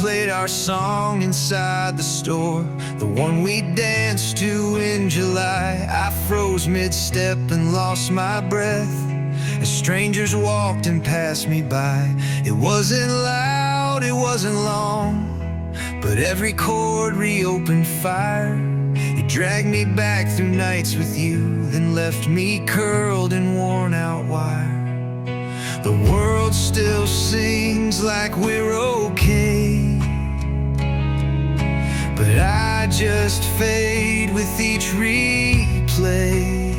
played our song inside the store, the one we danced to in July. I froze mid-step and lost my breath as strangers walked and passed me by. It wasn't loud, it wasn't long, but every chord reopened fire. It dragged me back through nights with you, then left me curled in worn-out wire. The world still sings like we're okay, but I just fade with each replay.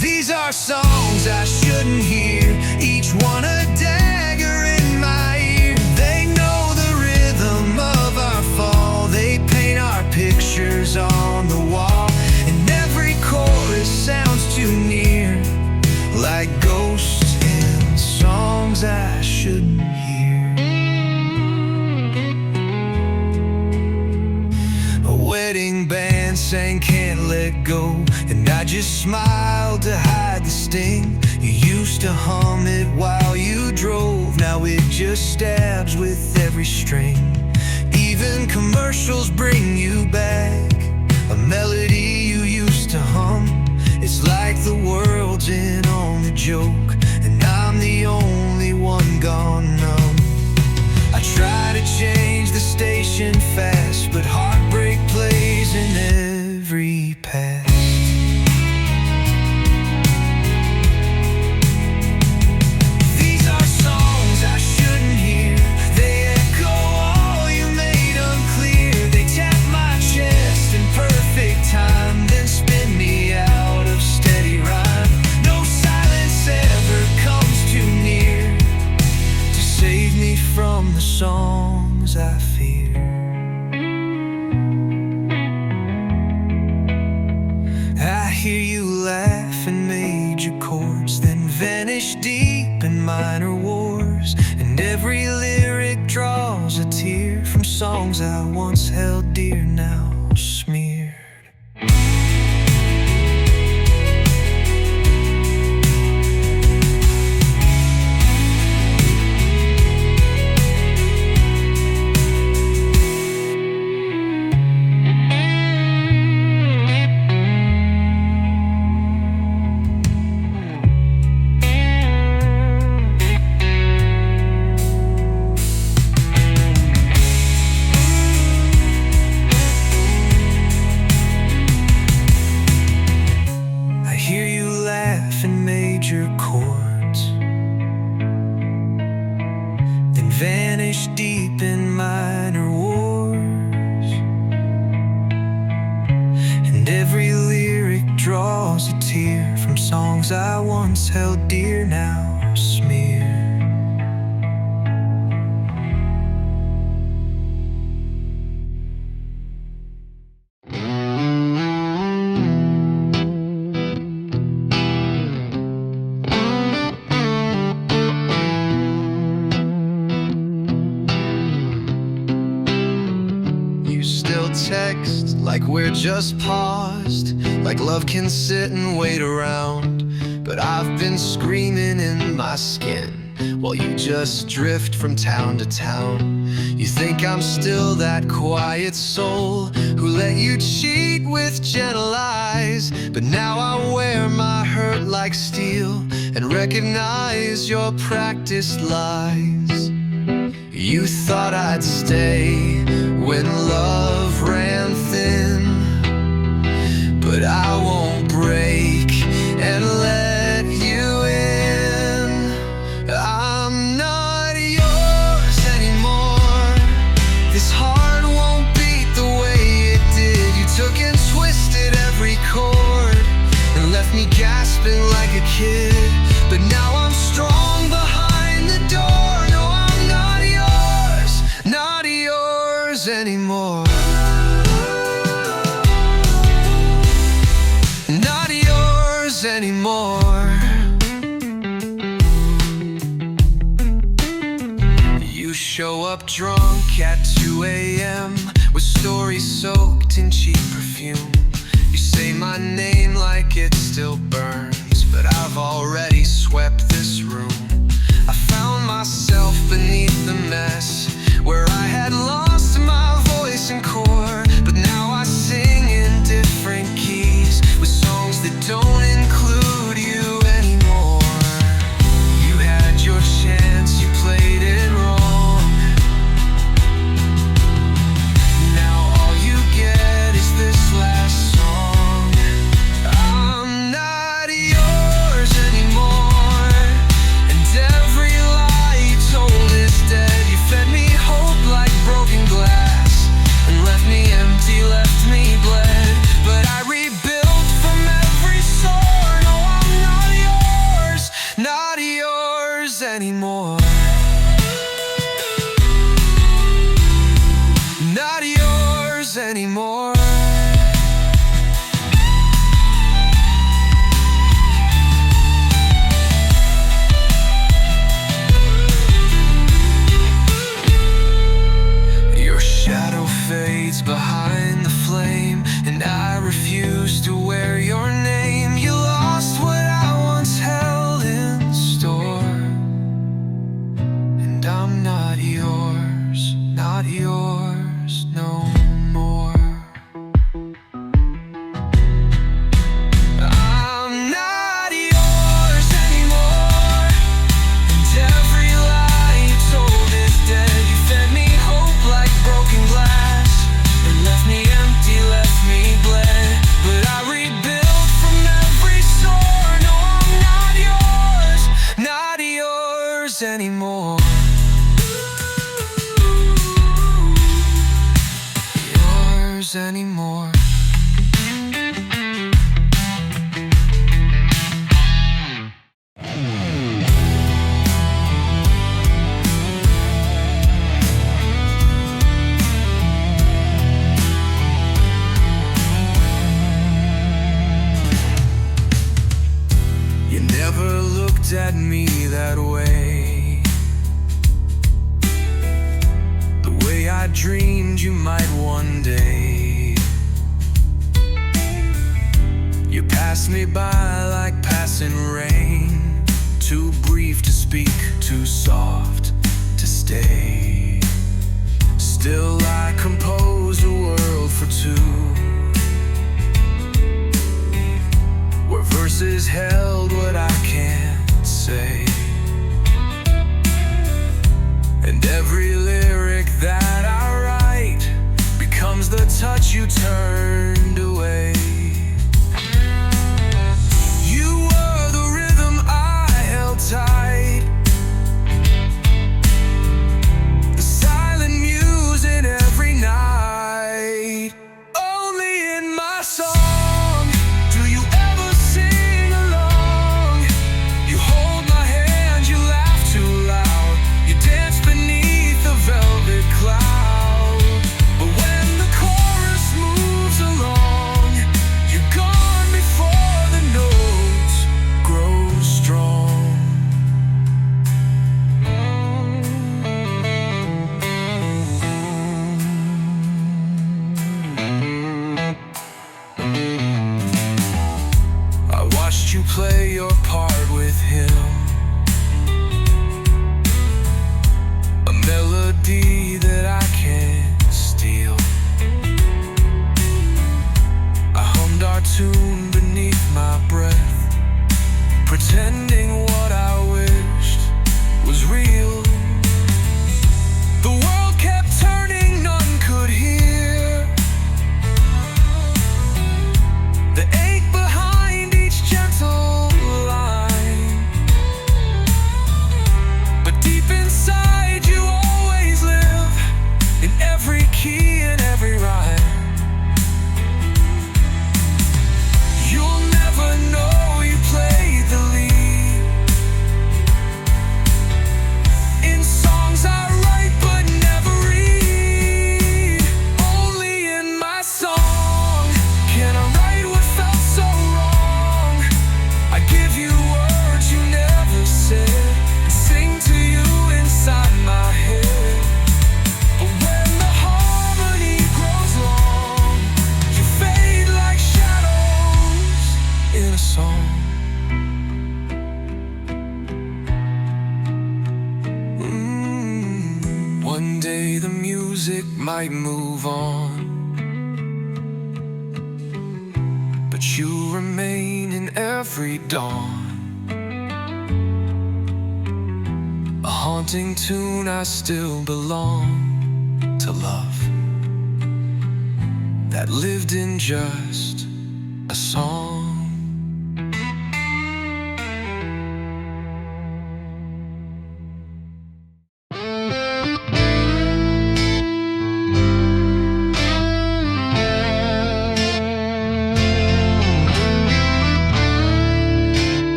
These are songs I shouldn't hear, each one a dagger in my ear. They know the rhythm of our fall, they paint our pictures on the wall, and every chorus sounds too near, like ghosts in songs I shouldn't hear. A wedding band sang Can't Let Go, and I just smiled to hide the sting. You used to hum it while you drove, now it just stabs with every string. Even commercials bring you back, a melody you used to hum. It's like the world's in on the joke, and I'm the only one gone numb. I try to change the station fast, but heartbreak plays in every past. These are songs I shouldn't hear, they echo all you made unclear. They tap my chest in perfect time, then spin me out of steady rhyme. No silence ever comes too near to save me from the songs I fear. I hear you laugh in major chords, then vanish deep in minor wars, and every lyric draws a tear from songs I once held dear, now smeared. Chords, then vanish deep in minor wars, and every lyric draws a tear from songs I once held dear, now smeared. Text like we're just paused, like love can sit and wait around. But I've been screaming in my skin while you just drift from town to town. You think I'm still that quiet soul who let you cheat with gentle eyes, but now I wear my hurt like steel and recognize your practiced lies. You thought I'd stay when love ran thin, but I won't break and let you in. I'm not yours anymore. This heart won't beat the way it did. You took and twisted every chord and left me gasping like a kid. But now I'm strong behind the door. No, I'm not yours anymore. Not yours anymore. You show up drunk at 2 a.m. with stories soaked in cheap perfume. You say my name like it still burns, but I've already swept this room. I found myself beneath the mess where I had behind the flame, and I refuse to wear your name. You lost what I once held in store, and I'm not yours, not yours no more. I'm not yours anymore, and every lie you told is dead. You fed me hope like broken glass, and left me empty, left me bled. But I rebuilt from every sore. No, I'm not yours anymore. Yours anymore. You never looked at me that way, the way I dreamed you might one day. You passed me by like passing rain, too brief to speak, too soft to stay. Still I compose a world for two, where verses held what I can't say, and every lyric that I write becomes the touch you turned away. You were the rhythm I held tight, the silent muse in every night. Only in my song do you ever sing along. You hold my hand, you laugh too loud, you dance beneath the velvet cloud. But when the chorus moves along, you're gone before the notes grow strong. I watched you play your part with him, a melody that I can't steal. I hummed our tune beneath my breath, pretending what I wished was real. The world kept turning, none could hear the ache behind each gentle line. But deep inside you always live, in every key and every rhyme. You'll never know you played the lead in songs I write but never read. Only in my song can I write what felt so wrong. I give you words you never said, and sing to you inside my head. But when the harmony grows long, you fade like shadows in a song. One day the music might move on, but you remain in every dawn. A haunting tune I still belong to love, that lived in just a song.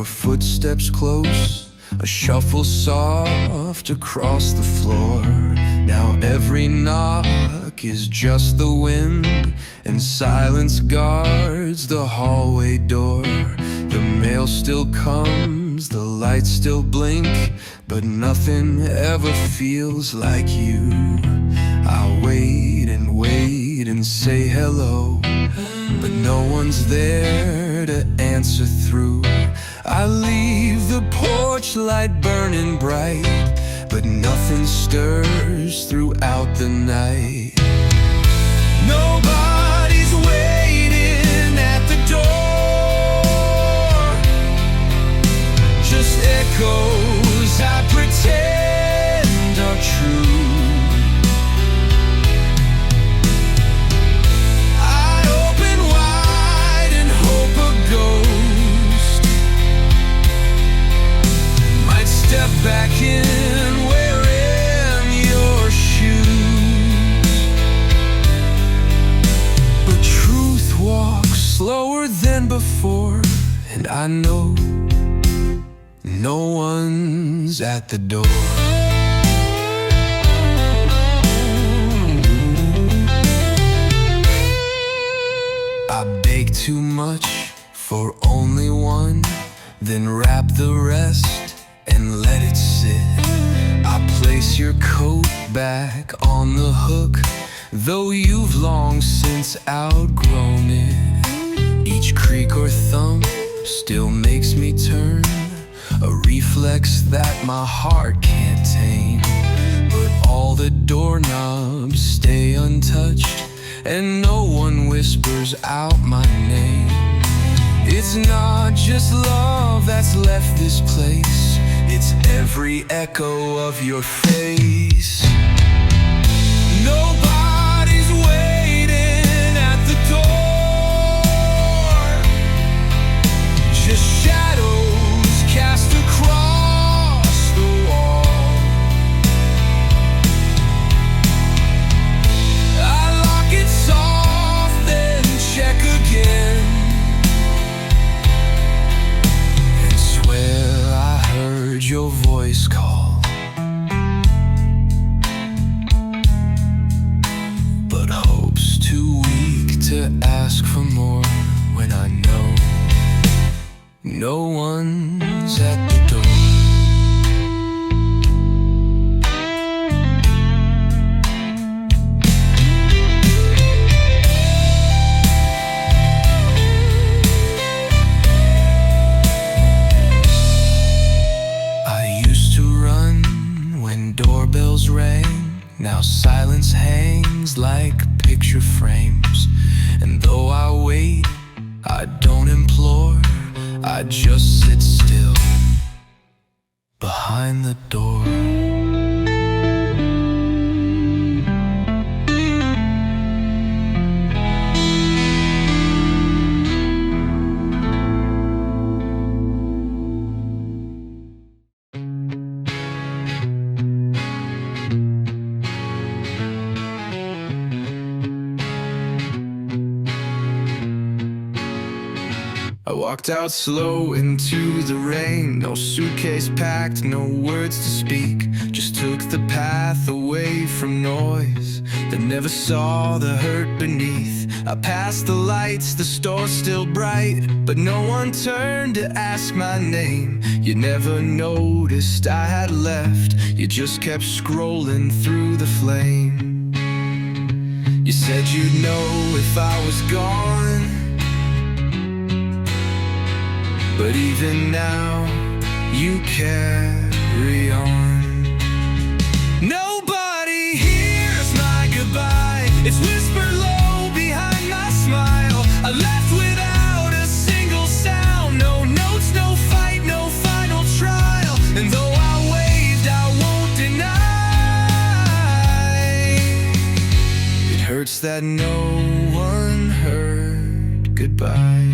Footsteps close, a shuffle soft across the floor. Now every knock is just the wind, and silence guards the hallway door. The mail still comes, the lights still blink, but nothing ever feels like you. I wait and say hello, but no one's there to answer through. I leave the porch light burning bright, but nothing stirs throughout the night. Nobody's waiting at the door, just echoes I pretend are true. I open wide and hope a ghost might step back in wearing your shoes. But truth walks slower than before, and I know no one's at the door. I bake too much for only one, then wrap the rest and let it sit. I place your coat back on the hook, though you've long since outgrown it. Each creak or thump still makes me turn, a reflex that my heart can't tame. But all the doorknobs stay untouched, and no one whispers out my name. It's not just love that's left this place, it's every echo of your face. Nobody's waiting at the door, just shadows cast across the wall. I lock it soft, then check again, and swear I heard your voice call. But hope's too weak to ask for more when I know no one's at the door. I used to run when doorbells rang, now silence hangs like picture frames. And though I wait, I don't implore, I just sit still behind the door. I walked out slow into the rain, no suitcase packed, no words to speak. Just took the path away from noise that never saw the hurt beneath. I passed the lights, the store's still bright, but no one turned to ask my name. You never noticed I had left, you just kept scrolling through the flame. You said you'd know if I was gone, but even now, you carry on. Nobody hears my goodbye, it's whispered low behind my smile. I left without a single sound, no notes, no fight, no final trial. And though I waved, I won't deny, it hurts that no one heard goodbye.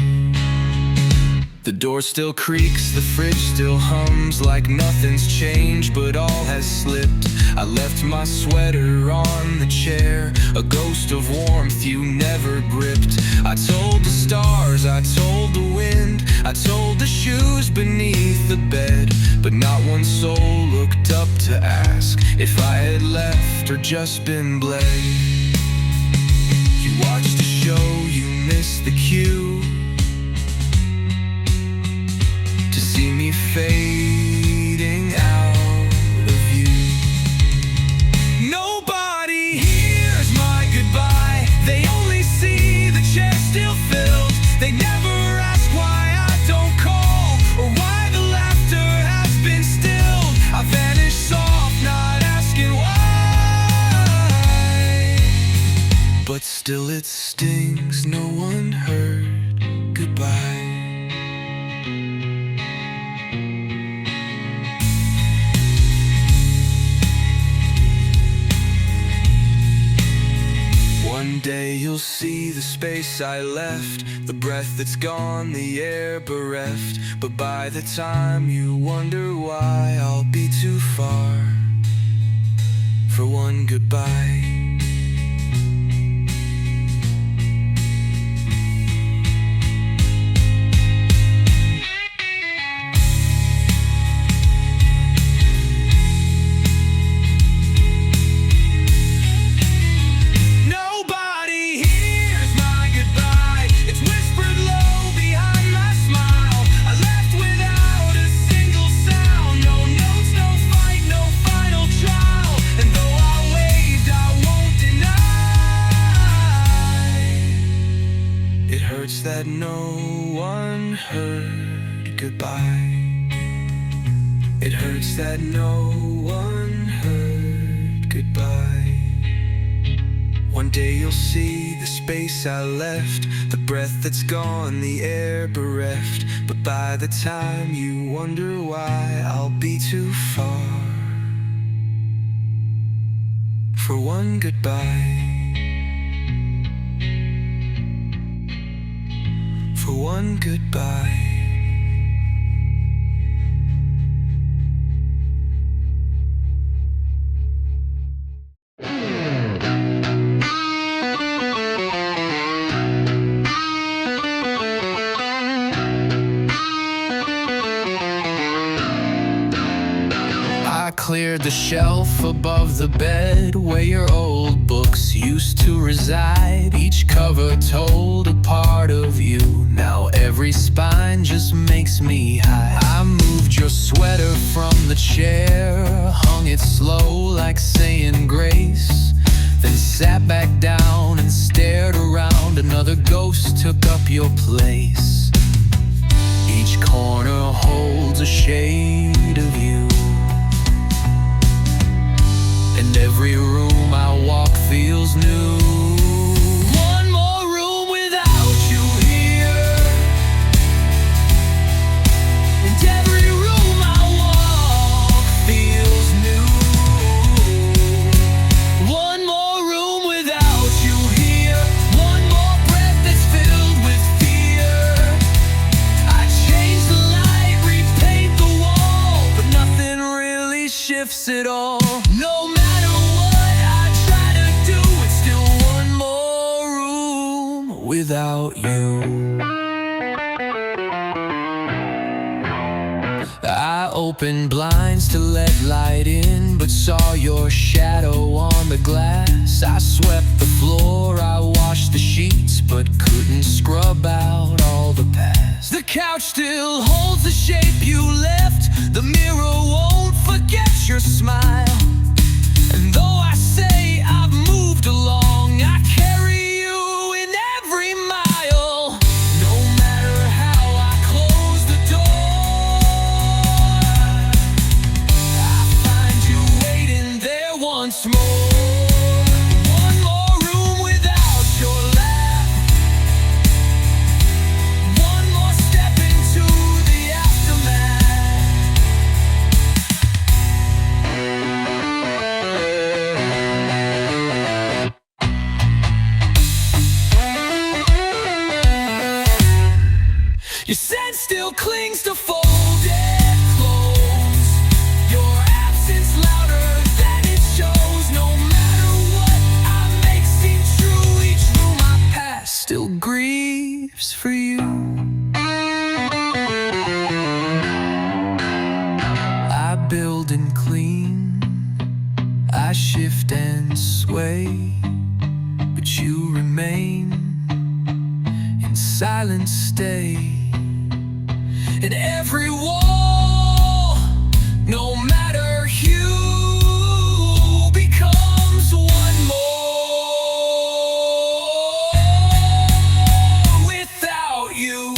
The door still creaks, the fridge still hums like nothing's changed, but all has slipped. I left my sweater on the chair, a ghost of warmth you never gripped. I told the stars, I told the wind, I told the shoes beneath the bed, but not one soul looked up to ask if I had left or just been bled. You watched the show, you missed the cue, see me fade but still it stings. No one heard goodbye. One day you'll see the space I left, the breath that's gone, the air bereft. But by the time you wonder why, I'll be too far for one goodbye. That no one heard goodbye. It hurts that no one heard goodbye. One day you'll see the space I left, the breath that's gone, the air bereft. But by the time you wonder why, I'll be too far for one goodbye. For one goodbye. I cleared the shelf above the bed where your old books used to reside. Each cover told a part of you. Now every spine just makes me high. I moved your sweater from the chair, hung it slow like saying grace, then sat back down and stared around. Another ghost took up your place. Each corner holds a shade of you, and every room I walk feels new. One more room without you here, and every room I walk feels new. One more room without you here, one more breath that's filled with fear. I change the light, repaint the wall, but nothing really shifts at all. No matter without you. I opened blinds to let light in, but saw your shadow on the glass. I swept the floor, I washed the sheets, but couldn't scrub out all the past. The couch still holds the shape you left, the mirror won't forget your smile. And though I say I've moved along, I carry once more. One more room without your laugh, one more step into the aftermath. Your scent still clings to folded clothes, your absence louder than it shows. No matter what I make seem true, each room I pass still grieves for you. I build and clean, I shift and sway, but you remain in silent stay. In every wall, no matter hue, becomes one more without you.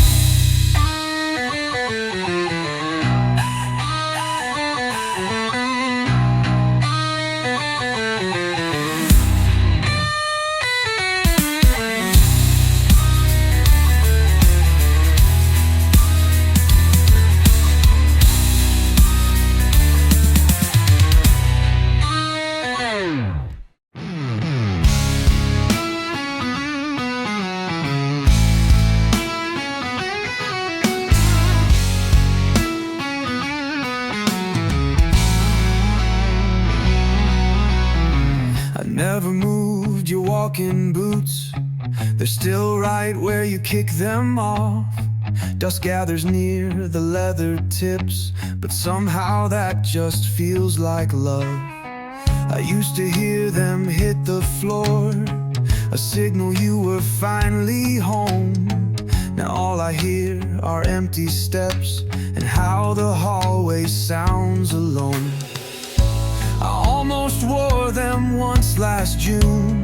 walking boots, they're still right where you kick them off. Dust gathers near the leather tips, but somehow that just feels like love. I used to hear them hit the floor, a signal you were finally home. Now all I hear are empty steps and how the hallway sounds alone. I almost wore them once last June,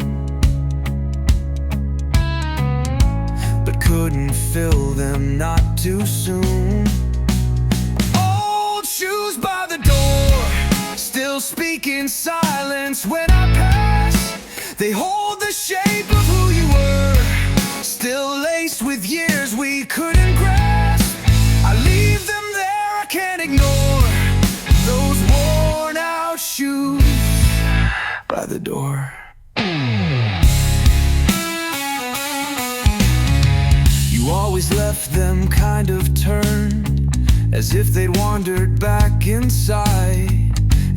but couldn't fill them not too soon. Old shoes by the door, still speak in silence when I pass. They hold the shape of who you were, still laced with years we couldn't grasp. I leave them there, I can't ignore those worn out shoes by the door. You always left them kind of turned, as if they'd wandered back inside.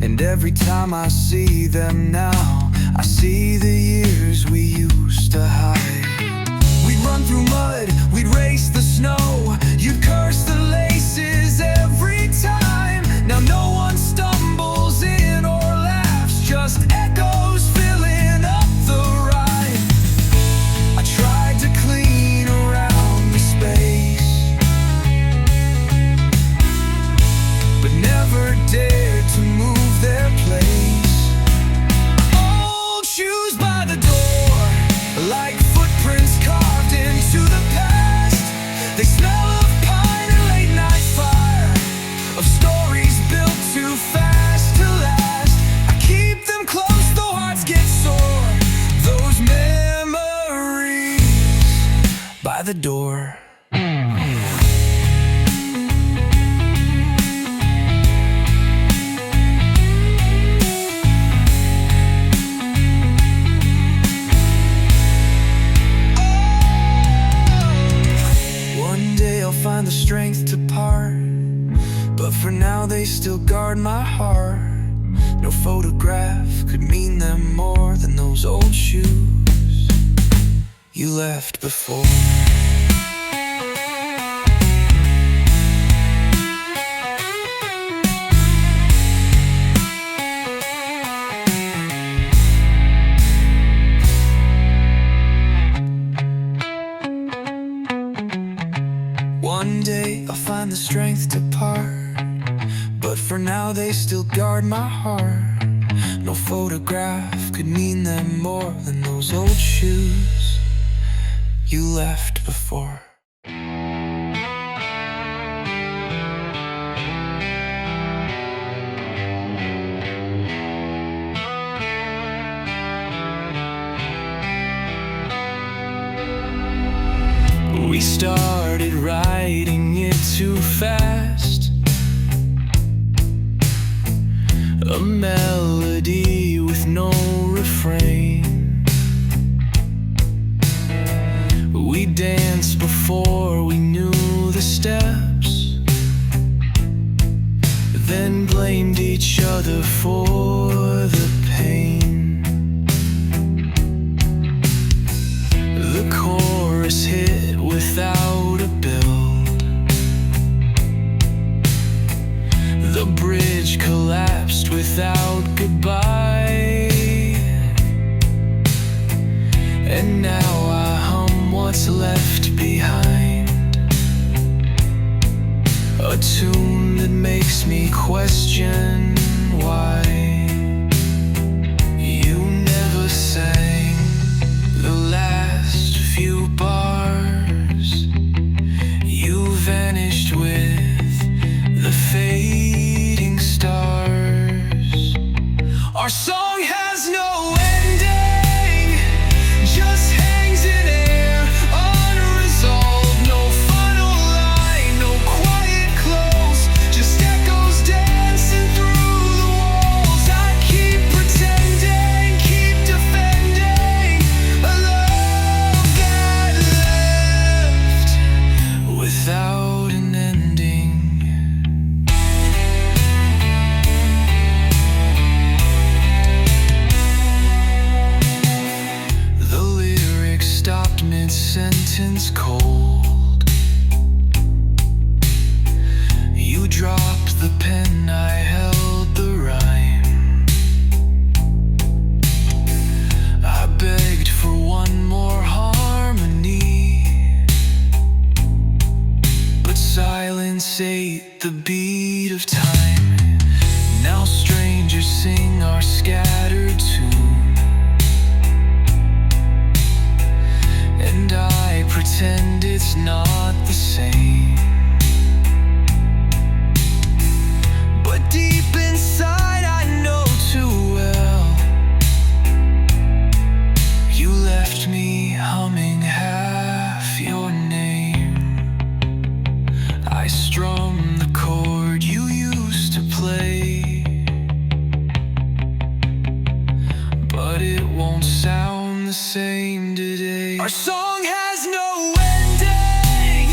And every time I see them now, I see the years we used to hide. We'd run through mud, we'd race the snow, you'd curse the laces every time. Now no one stumbles in or laughs, just echoes filling up the ride. I tried to clean around the space, but never dared to move their place. Old shoes by the door, like footprints carved into the past. They smell of pine and late night fire, of stories built too fast to last. I keep them close though hearts get sore, those memories by the door. Find the strength to part, but for now they still guard my heart. No photograph could mean them more than those old shoes you left before. One day I'll find the strength to part, but for now they still guard my heart. No photograph could mean them more than those old shoes you left before. We started writing it too fast, a melody with no refrain. We danced before we knew the steps, then blamed each other for the pain. The chorus hit without a build, the bridge collapsed without goodbye, and now I hum what's left behind, a tune that makes me question why you never sang the last few bars. You vanished with the fading stars. Our song has no ending, just hangs in air, unresolved. No final line, no quiet close, just echoes dead Our song has no ending,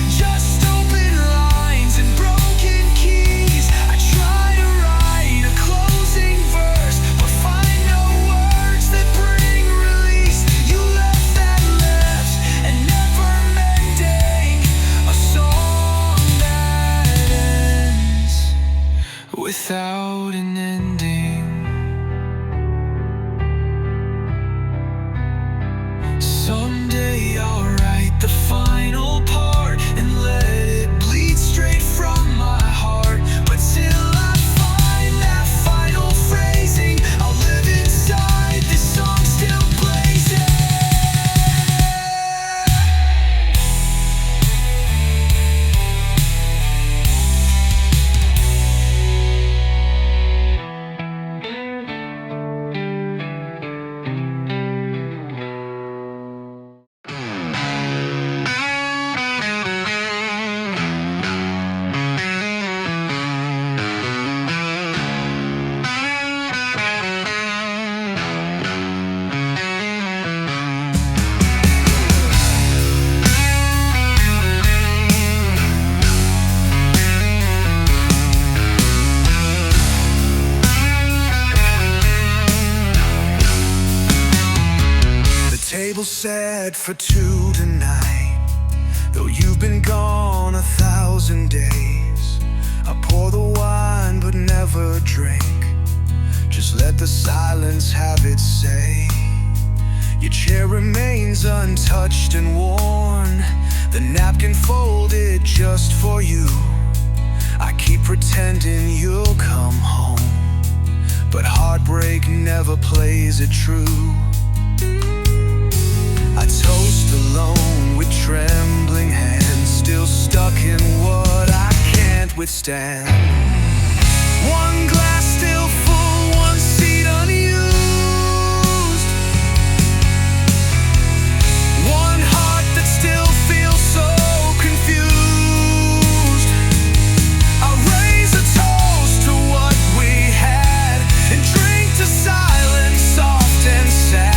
just open lines and broken keys. I try to write a closing verse, but find no words that bring release. You left that left and never mending, a song that ends without an ending. Someday I'll write the final part and let it bleed straight from my heart. But till I find that final phrasing, I'll live inside this song still blazing. Table set for two tonight. Though you've been gone 1,000 days, I pour the wine but never drink. Just let the silence have its say. Your chair remains untouched and worn, the napkin folded just for you. I keep pretending you'll come home, but heartbreak never plays it true. I toast alone with trembling hands, still stuck in what I can't withstand. One glass still full, one seat unused, one heart that still feels so confused. I raise a toast to what we had and drink to silence soft and sad.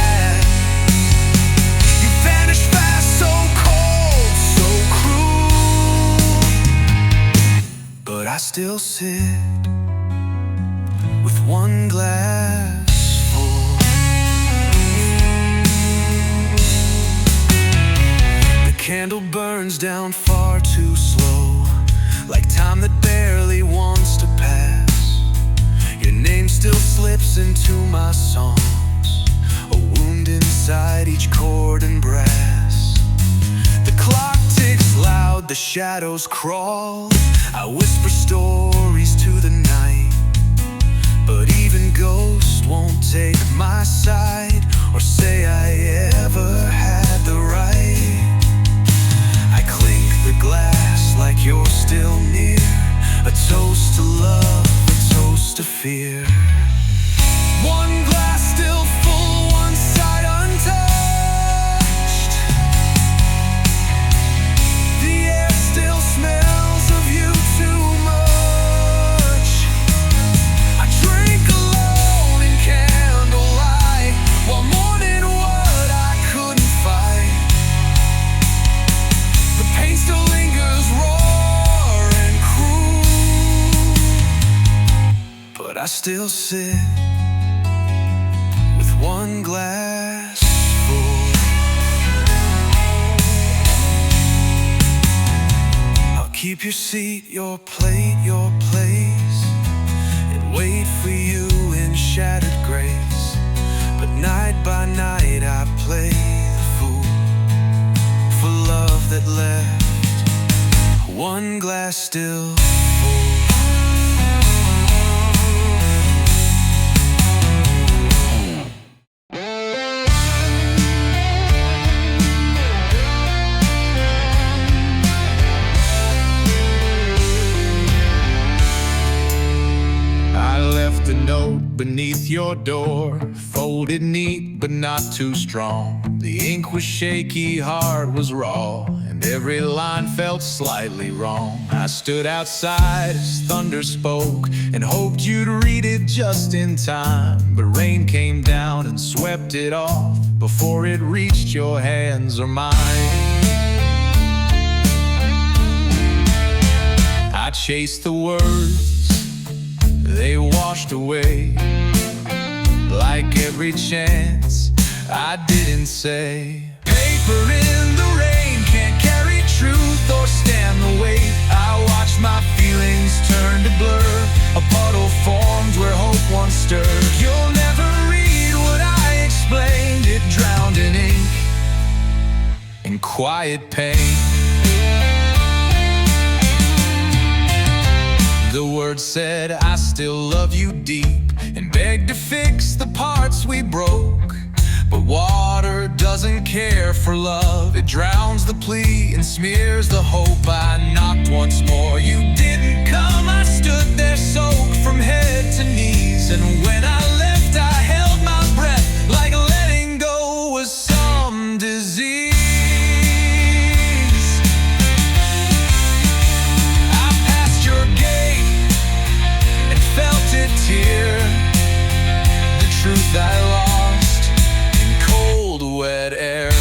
But I still sit with one glass full. The candle burns down far too slow, like time that barely wants to pass. Your name still slips into my songs, a wound inside each chord and brass. The clock ticks loud, the shadows crawl. I whisper stories to the night, but even ghosts won't take my side or say I ever had the right. I clink the glass like you're still near, a toast to love, a toast to fear. One glass still full, one side untouched. The air still smells of you too much. I drink alone in candlelight while mourning what I couldn't fight. The pain still lingers raw and cruel, but I still sit with one glass full. Keep your seat, your plate, your place, and wait for you in shattered grace. But night by night I play the fool for love that left one glass still full. A note beneath your door, folded neat but not too strong. The ink was shaky, heart was raw, and Every line felt slightly wrong. I stood outside as thunder spoke and hoped you'd read it just in time. But rain came down and swept it off before it reached your hands or mine. I chased the words, they washed away, like every chance I didn't say. Paper in the rain can't carry truth or stand the weight. I watched my feelings turn to blur. A puddle formed where hope once stirred. You'll never read what I explained. It drowned in ink and quiet pain. The words said, I still love you deep, and begged to fix the parts we broke. But water doesn't care for love. It drowns the plea and smears the hope. I knocked once more, you didn't come. I stood there soaked from head to knees, and when I left I held my breath, like letting go was some disease. I passed your gate and felt it tear the truth I lost. Wet air.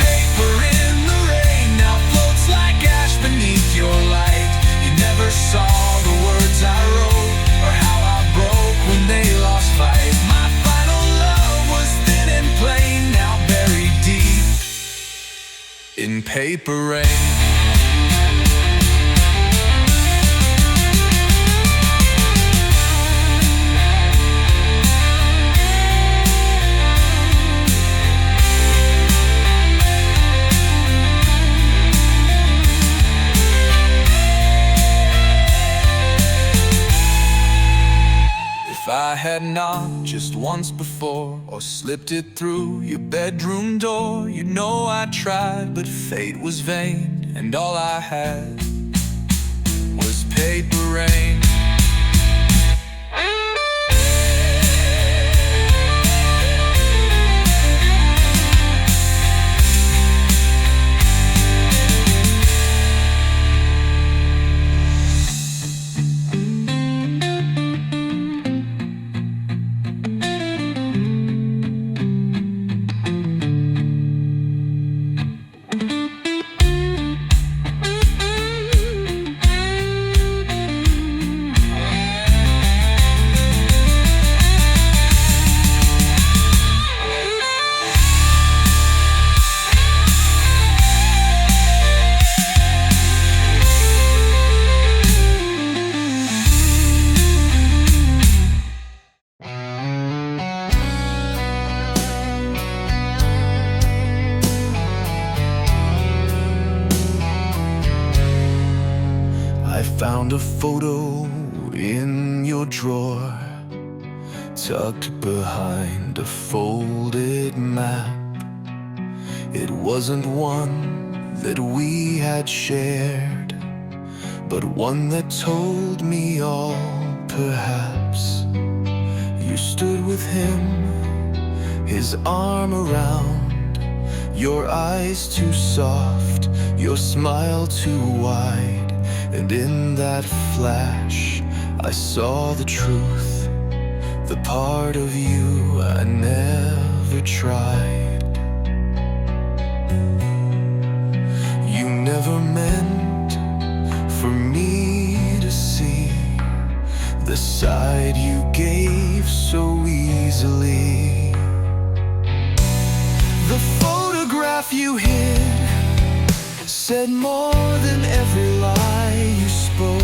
Paper in the rain now floats like ash beneath your light. You never saw the words I wrote or how I broke when they lost fight. My final love was thin and plain, now buried deep in paper rain. If I had knocked just once before, or slipped it through your bedroom door, you know I tried, but fate was vain, and all I had was paper rain. I found a photo in your drawer, tucked behind a folded map. It wasn't one that we had shared, but one that told me all, perhaps. You stood with him, his arm around, your eyes too soft, your smile too wide. And in that flash, I saw the truth, the part of you I never tried. You never meant for me to see the side you gave so easily. The photograph you hid said more than every lie you spoke.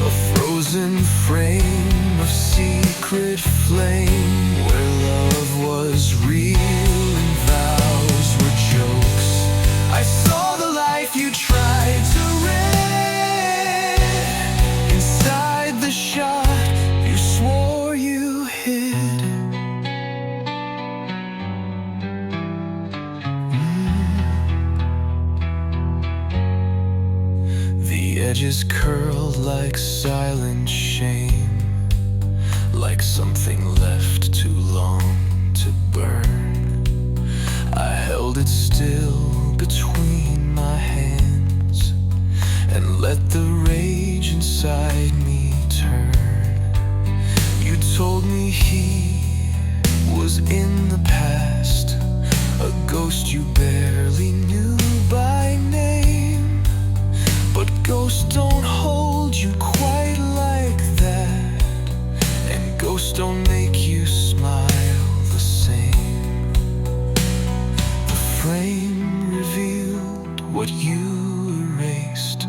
A frozen frame of secret flame, where love was real and vows were jokes. I saw the life you tried to rid. Inside the shot you swore you hid. The edges curled like silent shame, like something left too long to burn. held it still between my hands and let the rage inside me turn. You told me he was in the past, a ghost you barely knew by name. But ghosts don't hold you quite like that, and ghosts don't make you smile the same. The frame revealed what you erased,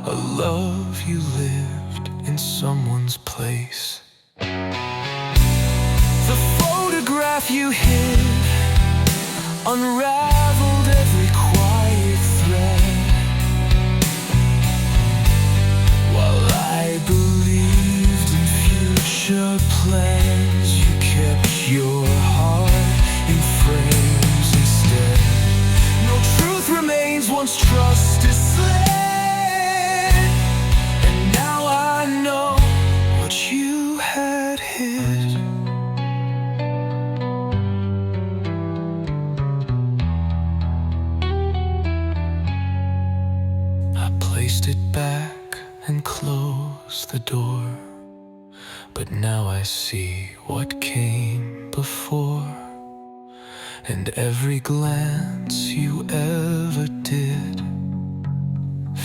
a love you lived in someone's place. The photograph you hid unraveled every quiet thread, while I believed in future plans. You kept your heart in frames instead. No truth remains once trust is slain, and now I know what you had hid. Placed it back and closed the door, but now I see what came before, and every glance you ever did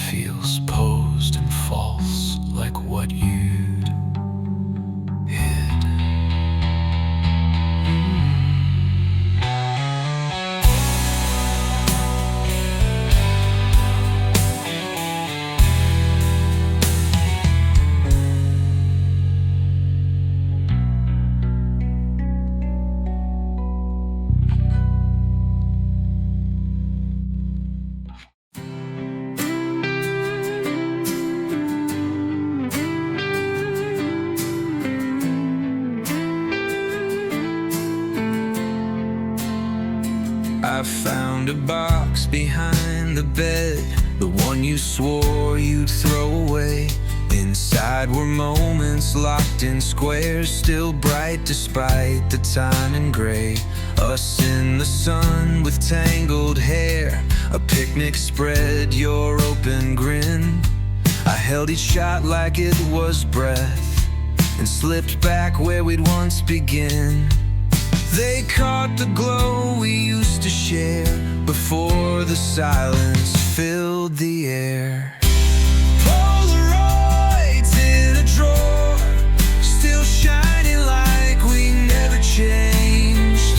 feels posed and false, like what you'd hid. I found a box behind the bed, the one you swore you'd throw away. Inside were moments locked in squares, still bright despite the time and gray. Us in the sun with tangled hair, a picnic spread, your open grin. I held each shot like it was breath, and slipped back where we'd once begin. They caught the glow we used to share before the silence filled the air. Polaroids in a drawer, still shining like we never changed.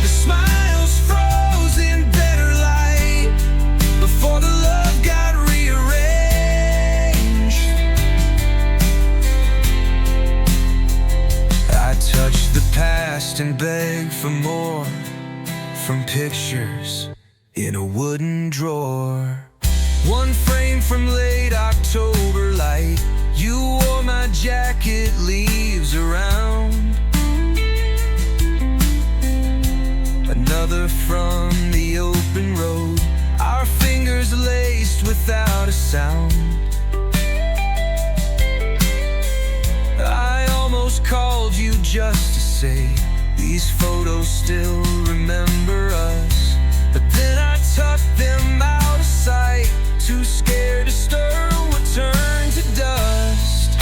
The smiles froze in better light before the love got rearranged. I touched the past and begged for more, from pictures in a wooden drawer. One frame from late October light, you wore my jacket, leaves around. Another from the open road, our fingers laced without a sound. I almost called you just to say, these photos still remember us. But then I tucked them out of sight, too scared to stir what turned to dust.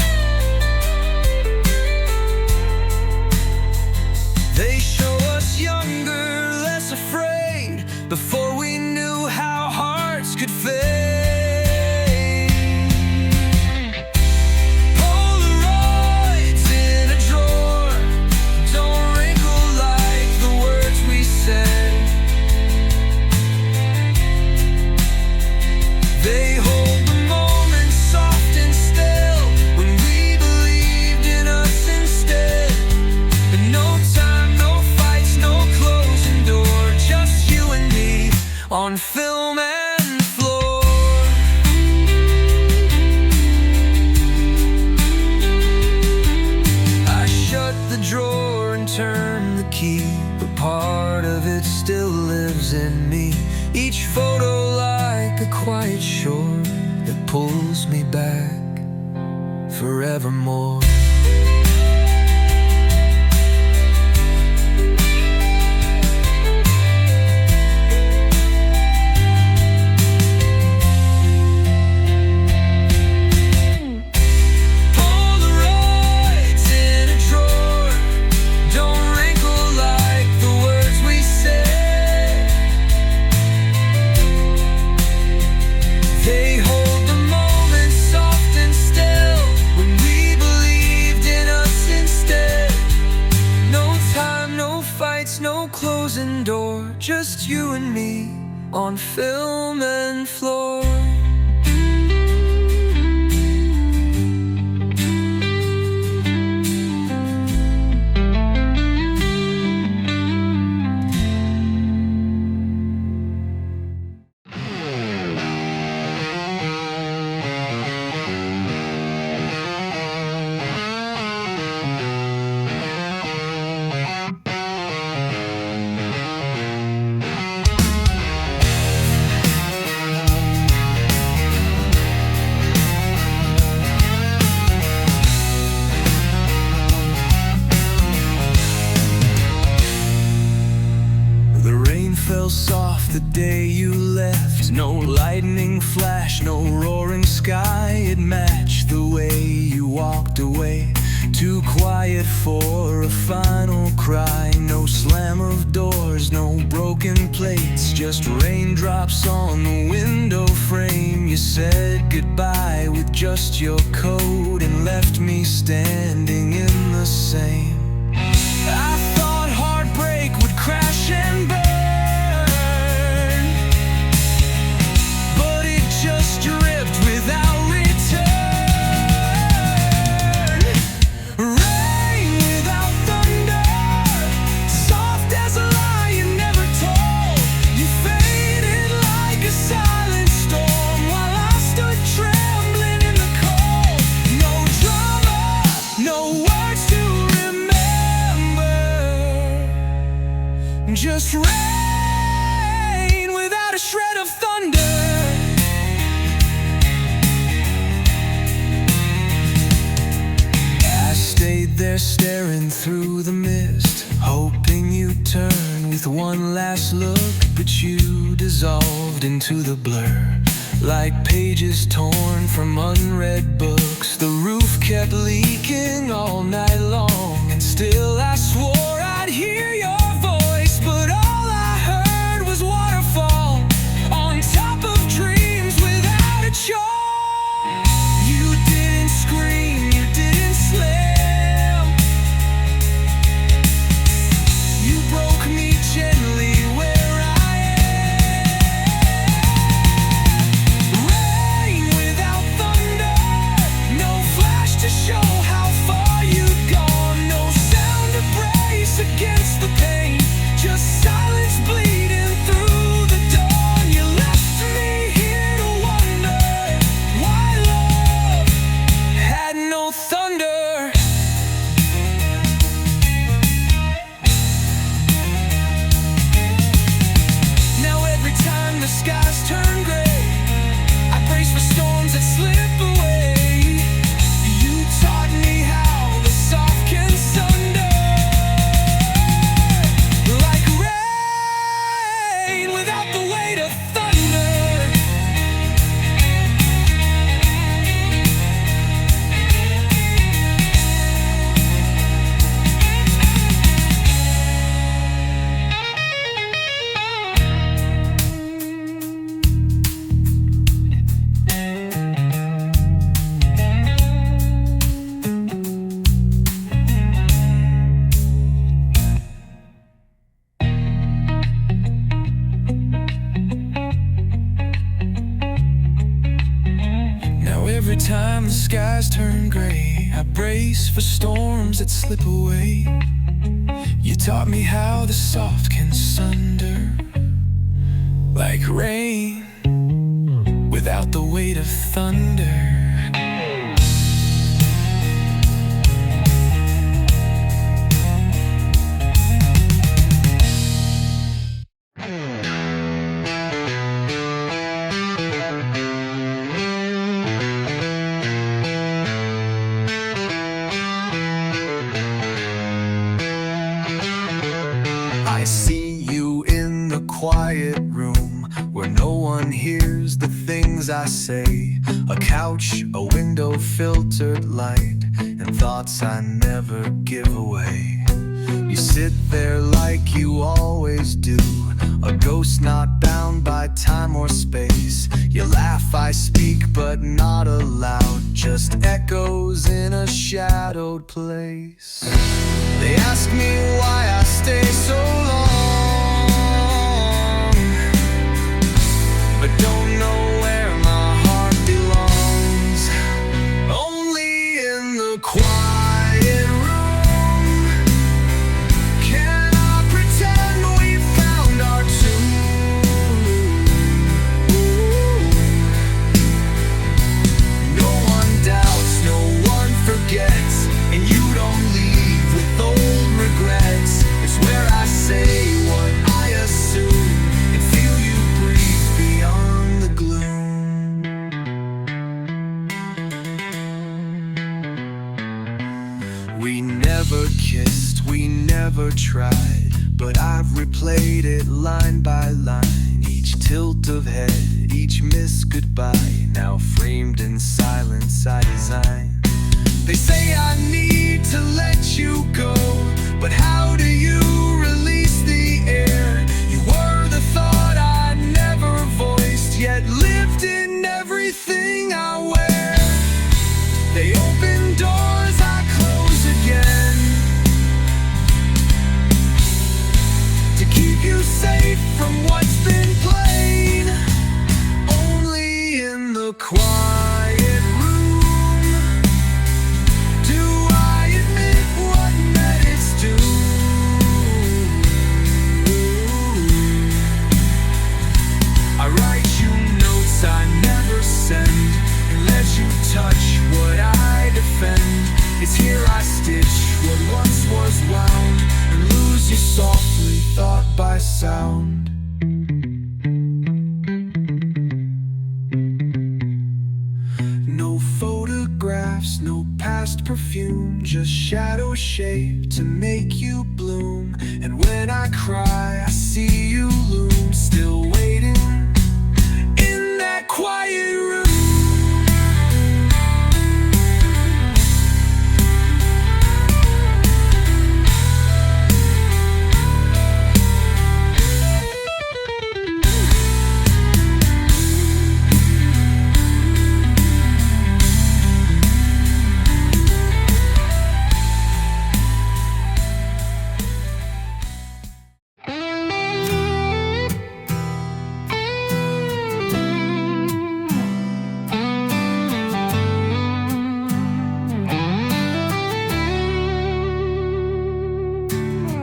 They show us younger, less afraid, before we knew how hearts could fade. They hold the moment soft and still, when we believed in us instead. And no time, no fights, no closing door, just you and me on film and floor. I shut the drawer and turned the key, but part of it still lives in me. Each photo like a quiet shore that pulls me back forevermore. you and me on film and floor. Soft the day you left. No lightning flash, no roaring sky. It matched the way you walked away. Too quiet for a final cry. No slam of doors, no broken plates, just raindrops on the window frame. You said goodbye with just your coat and left me standing in the same. I thought heartbreak would crash and burn, just dripped without return. Rain without thunder, soft as a lie you never told. You faded like a silent storm while I stood trembling in the cold. No drama, no words to remember, just rain without a shred of thunder. Stayed there staring through the mist, hoping you'd turn with one last look, but you dissolved into the blur like pages torn from unread books. The roof kept leaking all night long, and still I swore I'd hear your voice, but all I heard was waterfall on top of dreams without a choice. You didn't scream, you didn't slay, gently where I am. Rain without thunder, no flash to show how far you'd gone. No sound to brace against the pain, just silence bleeding through the dawn. You left me here to wonder why love had no thunder. The skies turn gray, I brace for storms that slip away. You taught me how the soft can sunder, like rain without the weight of every time the skies turn gray. I brace for storms that slip away. You taught me how the soft can sunder, like rain without the weight of thunder. I see you in the quiet room where no one hears the things I say. A couch, a window, filtered light, and thoughts I never give away. You sit there like you always do, a ghost not bound by time or space. You laugh, I speak, but not aloud, just echoes in a shadowed place. They ask me why I stay so long, never tried, but I've replayed it line by line. Each tilt of head, each missed goodbye, now framed in silence I design. They say I need to let you go, but how do you release the air? You were the thought I never voiced, yet lived in everything I wear. They open doors I close again, to keep you safe from what's been plain. Only in the quiet room do I admit what met its doom. I write you notes I never send, and let you touch what I defend. It's here I stitch what once was wound, and lose you softly, thought by sound. No photographs, no past perfume, just shadow shape to make you bloom. And when I cry, I see you loom, still waiting in that quiet room.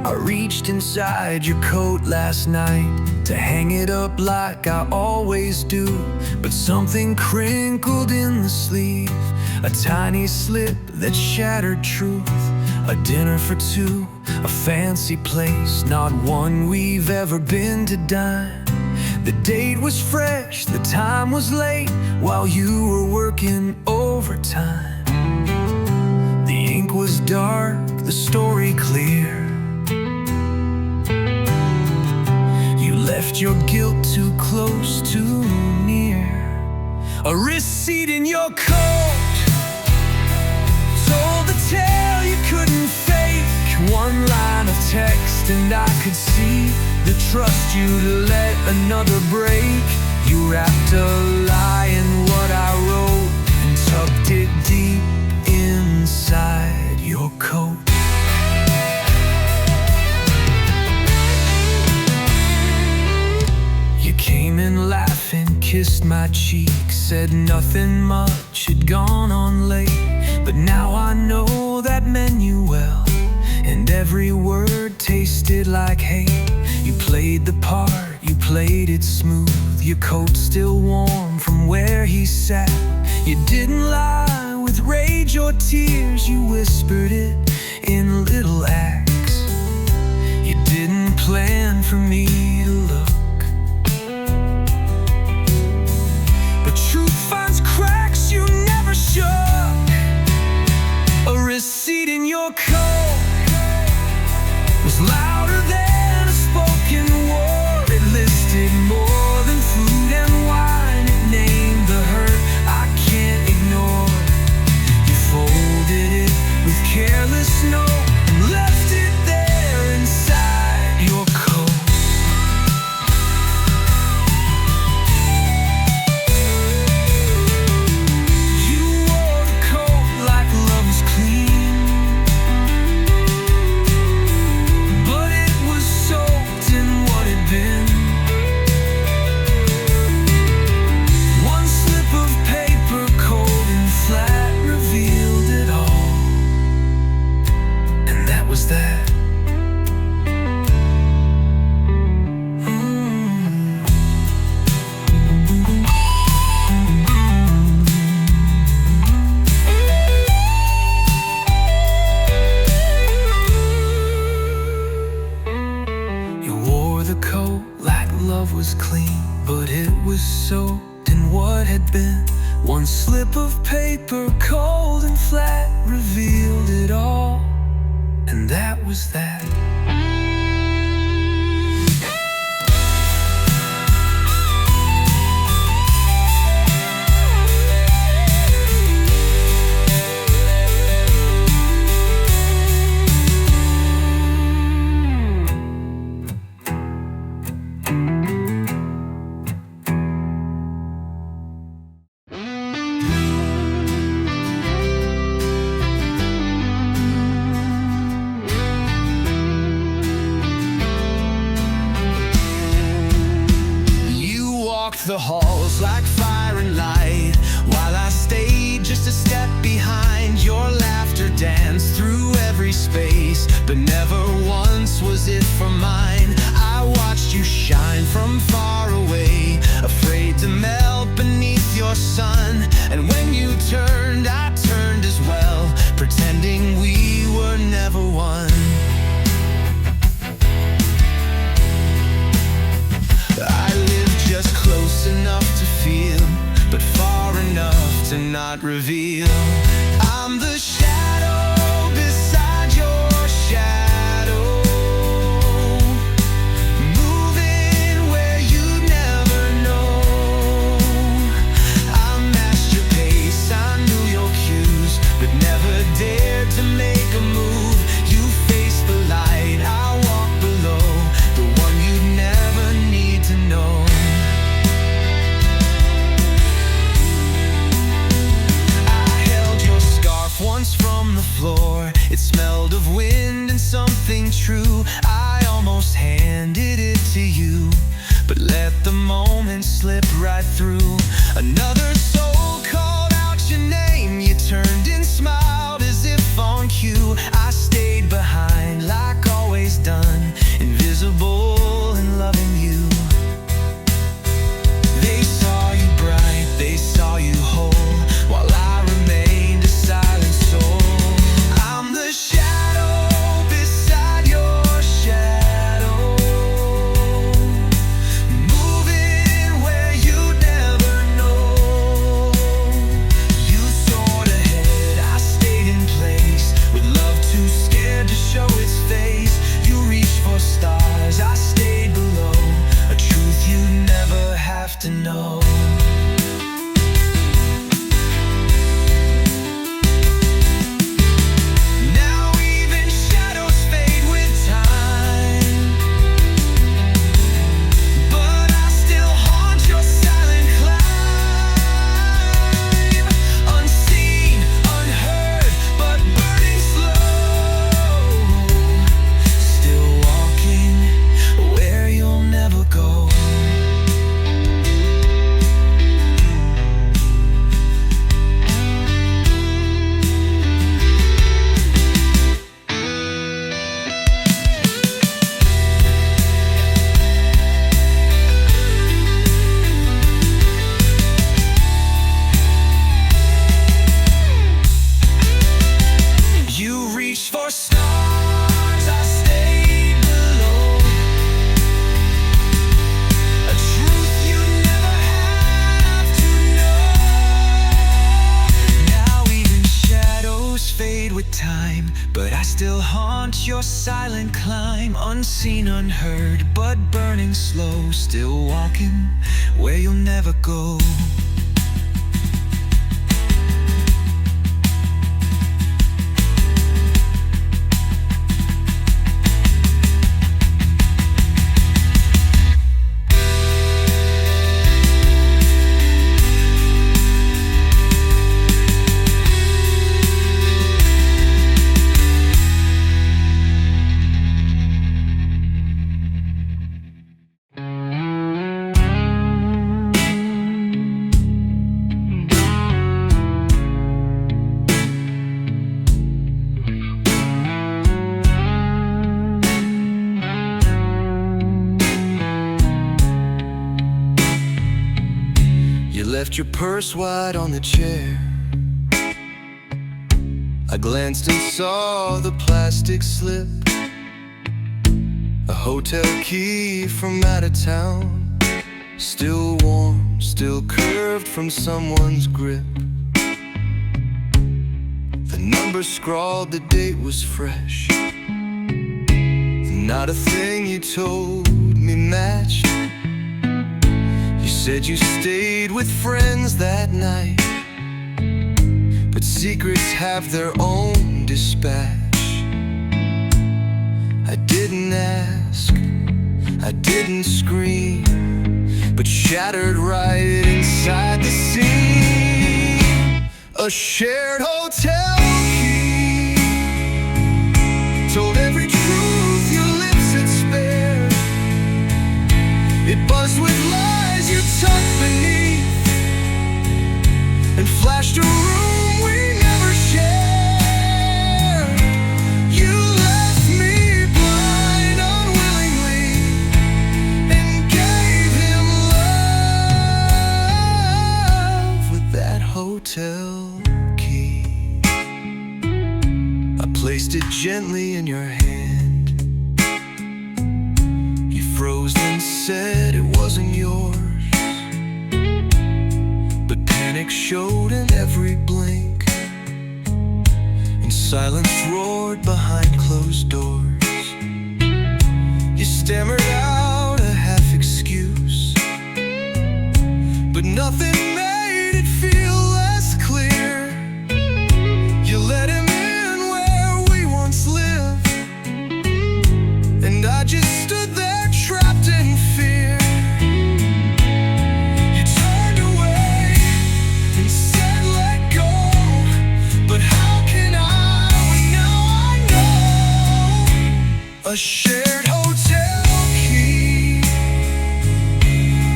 I reached inside your coat last night to hang it up like I always do, but something crinkled in the sleeve, a tiny slip that shattered truth. A dinner for two, a fancy place, not one we've ever been to dine. The date was fresh, the time was late, while you were working overtime. The ink was dark, the story clear. Left your guilt too close, too near. A receipt in your coat told the tale you couldn't fake. One line of text and I could see the trust you'd let another break. You wrapped a lie in what I wrote and tucked it deep inside your coat. Came in laughing, kissed my cheek, said nothing much had gone on late. But now I know that meant you well, and every word tasted like hate. You played the part, you played it smooth, your coat still warm from where he sat. You didn't lie with rage or tears, you whispered it in little acts. You didn't plan for me to look, truth finds cracks you never shook. A receipt in your coat was louder than a spoken word. It listed more than food and wine. It named the hurt I can't ignore. You folded it with careless note and left it there inside your coat. Was clean, but it was soaked in what had been. One slip of paper, cold and flat, revealed it all, and that was that. the halls like fire and light, while I stayed just a step behind. Your laughter danced through every space, but never once was it for mine. I watched you shine from far away, afraid to melt beneath your sun. And when you turned, I turned as well, pretending we were never one. I lived just close enough to feel, but far enough to not reveal. I'm the shadow beside your shadow, moving where you never know. I matched your pace, I knew your cues, but never dared to make a move. You faced the light, I walked below, the one you'd never need to know. Once from the floor, it smelled of wind and something true. I almost handed it to you, but let the moment slip right through. Another soul called out your name, you turned and smiled as if on cue. I stayed behind like always done, invisible and loving you. They saw you bright, they saw you whole, while I remained a silent soul. I'm the shadow beside your shadow, moving where you never know. You soared ahead, I stayed in place, with love too scared to show its face. You reached for stars, I stayed below, a truth you never have to know. For stars, I stayed below, a truth you never have to know. Now even shadows fade with time, but I still haunt your silent climb. Unseen, unheard, but burning slow, still walking where you'll never go. Left your purse wide on the chair. I glanced and saw the plastic slip, a hotel key from out of town, still warm, still curved from someone's grip. The number scrawled, the date was fresh. Not a thing you told me matched. You said you stayed with friends that night, but secrets have their own dispatch. I didn't ask, I didn't scream, but shattered right inside the scene. A shared hotel key told every truth your lips had spared. It buzzed with lies you tucked hotel key. I placed it gently in your hand. You froze and said it wasn't yours, but panic showed in every blink, and silence roared behind closed doors. You stammered out a half excuse, but nothing made it feel less clear. You let him in where we once lived, and I just stood there trapped in fear. You turned away and said let go, but how can I when now I know? A shared hotel key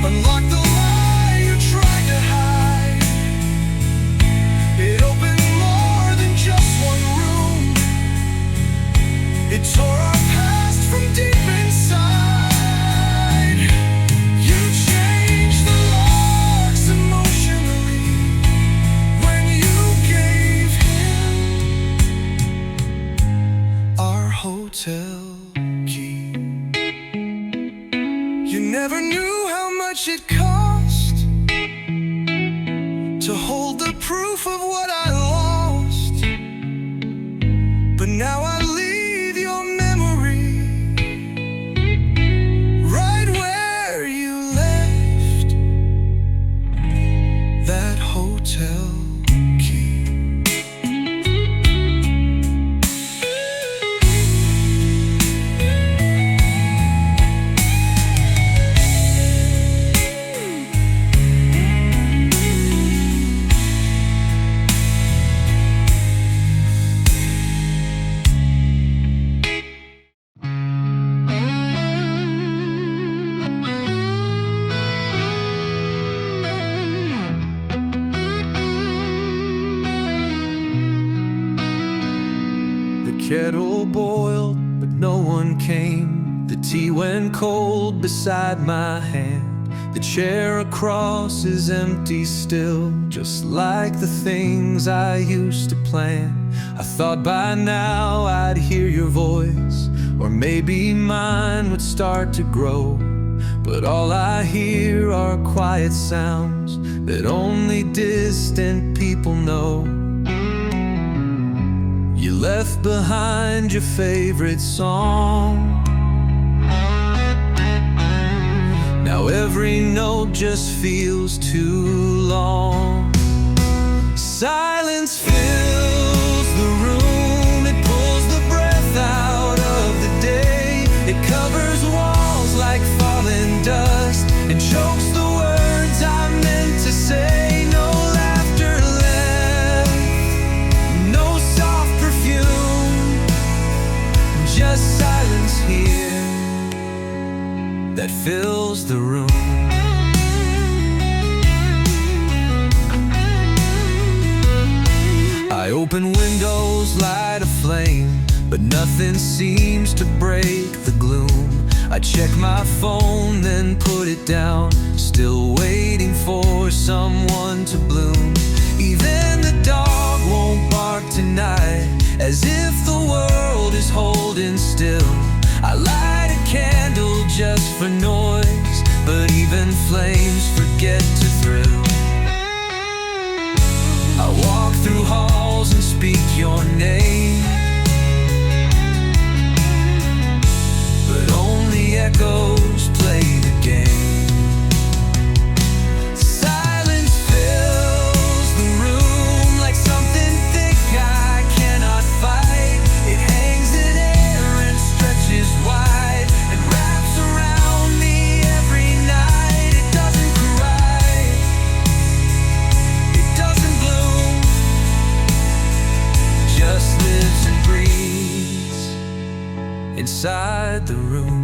unlocked the lie you tried to hide. It opened more than just one room. It tore our past from deep inside. You changed the locks emotionally when you gave him our hotel key. You never knew how much it cost to hold the proof of what I lost, but now I leave your memory right where you left that hotel key. The kettle boiled, but no one came. The tea went cold beside my hand. The chair across is empty still, just like the things I used to plan. I thought by now I'd hear your voice, or maybe mine would start to grow. But all I hear are quiet sounds that only distant people know. You left behind your favorite song. Now every note just feels too long. Silence fills the room. It pulls the breath out of the day. It covers walls like fallen dust and chokes the words I meant to say. No laughter left, no soft perfume, just silence here that fills the room. I open windows, light a flame, but nothing seems to break the gloom. I check my phone, then put it down, still waiting for someone to bloom. Even the dog won't bark tonight, as if the world is holding still. I light a candle just for noise, but even flames forget to thrill. I walk through halls and speak your name, but only echoes play the game. Silence fills the room like something thick I cannot fight. It hangs in air and stretches wide and wraps around me every night. It doesn't cry, it doesn't bloom, just lives and breathes inside the room.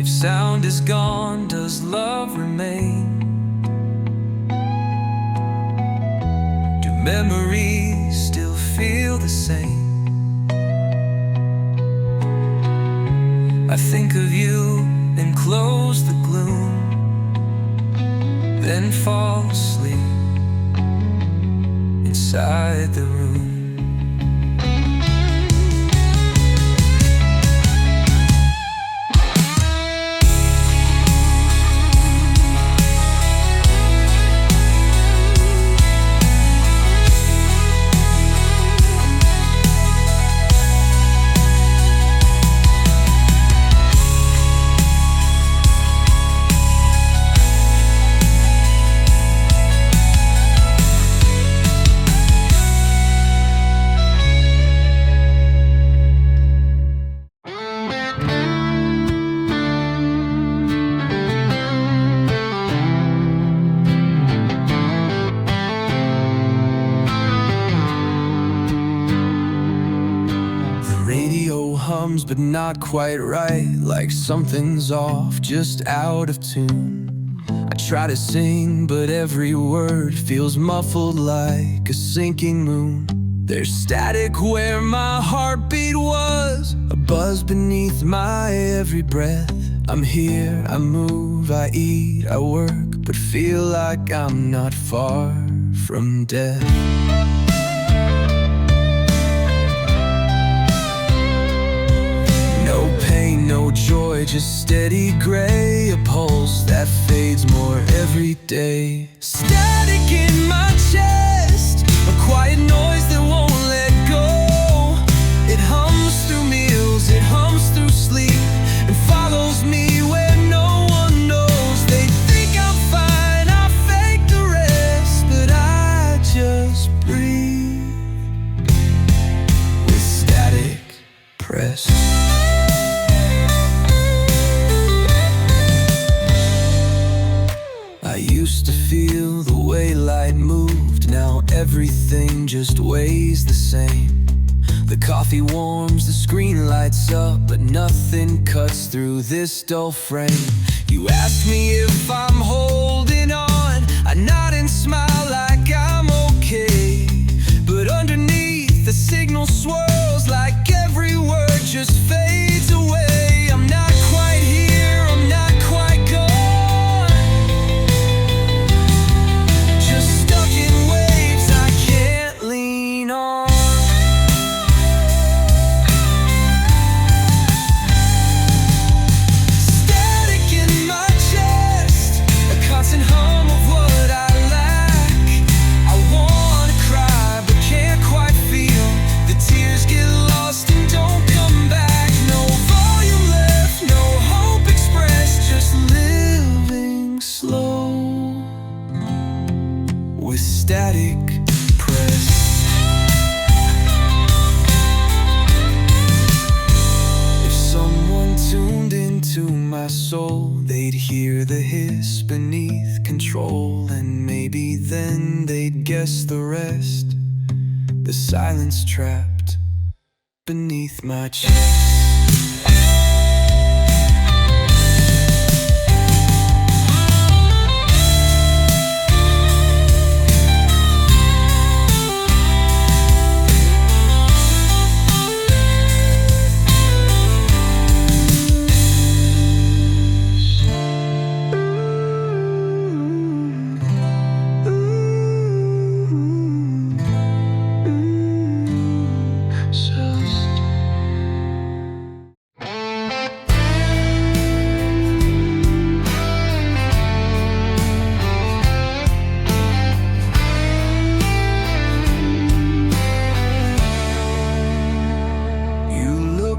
If sound is gone, does love remain? Do memories still feel the same? I think of you and close the gloom, then fall asleep inside inside the room. Hums but not quite right, like something's off, just out of tune. I try to sing, but every word feels muffled like a sinking moon. There's static where my heartbeat was, a buzz beneath my every breath. I'm here, I move, I eat, I work, but feel like I'm not far from death. No joy, just steady gray, a pulse that fades more every day. Static in my chest, a quiet noise that won't let go. It hums through meals, it hums through sleep, and follows me where no one knows. They think I'm fine, I fake the rest, but I just breathe with static pressed. I used to feel the way light moved, now everything just weighs the same. The coffee warms, the screen lights up, but nothing cuts through this dull frame. You ask me if I'm holding on, I nod and smile like I'm okay. But underneath the signal swirls, like every word just fades away. I'm not quite here, I'm not quite gone. Static press. If someone tuned into my soul, they'd hear the hiss beneath control, and maybe then they'd guess the rest. The silence trapped beneath my chest.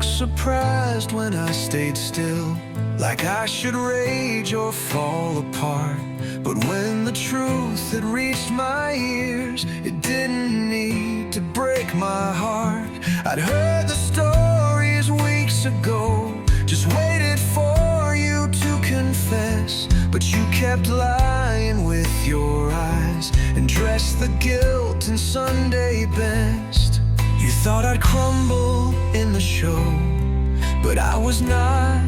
Surprised when I stayed still, like I should rage or fall apart. But when the truth had reached my ears, it didn't need to break my heart. I'd heard the stories weeks ago, just waited for you to confess. But you kept lying with your eyes and dressed the guilt in Sunday best. You thought I'd crumble in the show, but I was not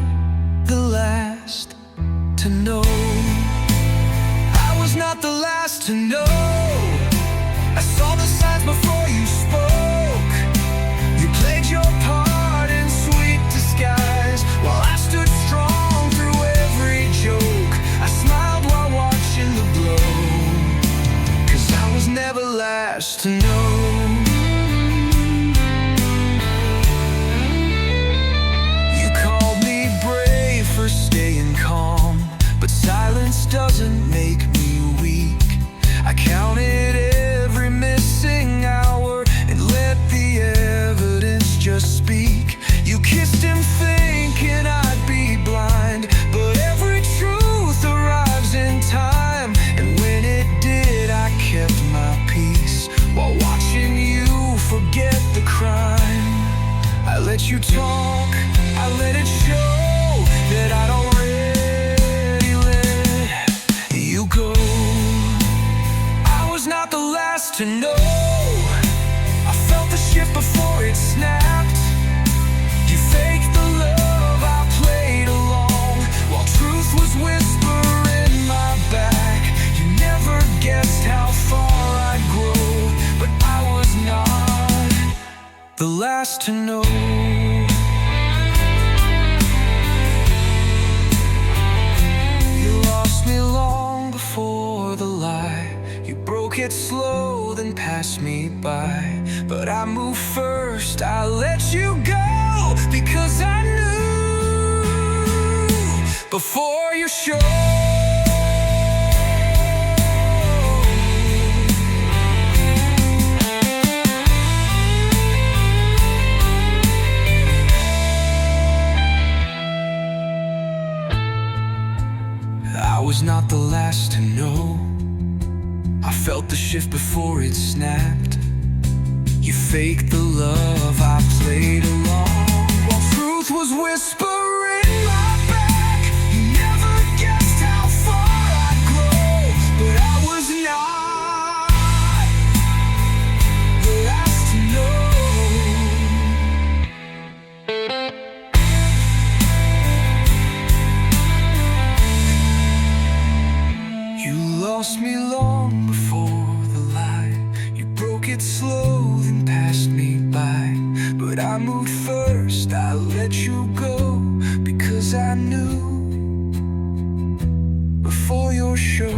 the last to know. I was not the last to know. I saw the signs before you spoke. You played your part in sweet disguise, while I stood strong through every joke. I smiled while watching the blow, 'cause I was never last last to know. You called me brave for staying calm, but silence doesn't make me weak. I counted every missing hour and let the evidence just speak. You kissed him thinking I'd be blind, but every truth arrives in time. And when it did, I kept my peace while watching you forget the crime. I let you talk, I let it show that I'd already let you go. I was not the last to know. I felt the shift before it snapped. You faked the love I played along, while truth was whispering my back. You never guessed how far I'd grow, but I was not the last to know. You lost me long before the lie. You broke it slow, then passed me by. But I moved first, I let you go, because I knew before you showed. I was not the last to know. I felt the shift before it snapped. You faked the love I played along, while truth was whispering my back. You never guessed how far I'd grow, but I was not the last to know. You lost me long before the lie. You broke it slow, then passed me by. But I moved first, I let you go, because I knew before your show.